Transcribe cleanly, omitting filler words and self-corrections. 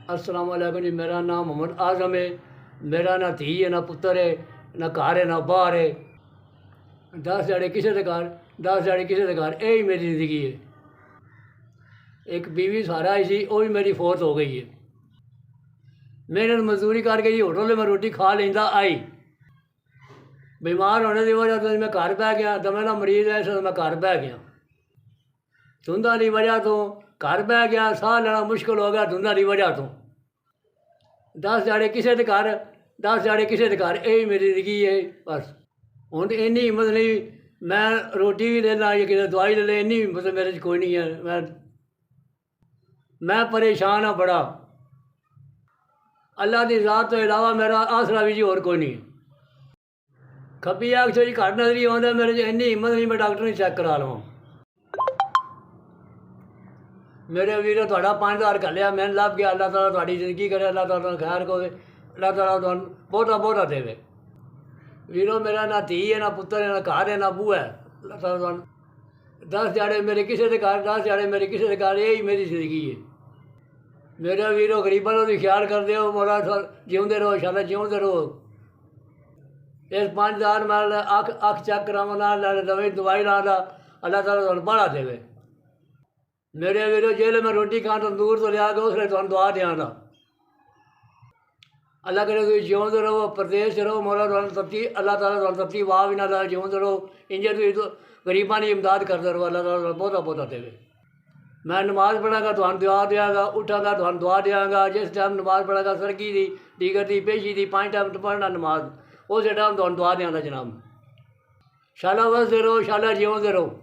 अस्सलाम वालेकुम जी। मेरा नाम मोहम्मद आज़म है। मेरा ना धी है ना पुत्र है, ना घर है ना बाहर है। 10 ध्याड़े किसी के घर, 10 ध्याड़े किसी के घर, यही मेरी ज़िंदगी है। एक बीवी सहारा आई सी, वो भी मेरी फौत हो गई है। मेहनत मजदूरी करके जी होटल में रोटी खा लेंदा आई। बीमार होने की वजह से मैं घर बह गया, दमे का मरीज है, इसलिए मैं घर बह गया। धुंधा की वजह तो घर बह गया, साह लेना मुश्किल हो गया धुंधा की वजह तो। 10 ध्याड़े किसी के घर, 10 ध्याड़े किसी के घर, यही मेरी जिंदगी है बस। हूँ तो इन्नी हिम्मत नहीं, मैं रोटी भी ले ला या किसी दवाई ले ले, इन्नी हिम्मत मेरे च कोई नहीं है। मैं परेशान हाँ बड़ा। अल्लाह की ज़ात तो इलावा मेरा आसरा भी जी और कोई नहीं। खब्बी अख चो जी घट नजरी आਉਂਦਾ, मेरे च इन्नी हिम्मत नहीं मैं डॉक्टर नहीं चेक करा लवां। मेरे वीर थोड़ा 5000 घलिया, मैंने लभ गया। अल्लाह ताला थोड़ी जिंदगी करे, अल्लाह ताला खैर करे, अल्लाह ताला तुहानू बहुता बहुता देवे। वीरो मेरा ना धी है ना पुत्र है ना घर है ना बूआ है। अल्लाह ताला तुहानू 10 ध्याड़े मेरे किसी के घर, 10 ध्याड़े मेरे किसी के घर, यही मेरी जिंदगी है। मेरे वीरो गरीबों का भी ख्याल कर दो, मोरा जिउंदे रहो, शाला जिउंदे रहो। इस 5000 नाल अख अख चेक करावन नाल दवाई लाने का अल्लाह ताला तुहानू बड़ा देवे। मेरे वीरो जेल में रोटी खान तंदूर तो लिया के उसने तुहानू दुआ देंगा। अल्लाह करे तुम जिउंदे रहो, प्रदेश रहो, मोरा तुहानू तपती, अल्लाह ताला तुहानू तपती वाह भी ना ला, जिउंदे रहो। इंजे तुम गरीबां की इमदाद करते रहो, अल्लाह ताला बहुता बहुता देवे। मैं नमाज़ पढ़ागा तुहानू दुआ देंगा, उठागा तुहानू दुआ देंगा। जिस टाइम नमाज़ पढ़ागा सरगी दी, दीगर दी, पेशी दी, 5 टाइम पढ़ना नमाज, उस टाइम तुहानू दुआ देंगा जनाब। शाला वसदे रहो, शाला जिउंदे रहो।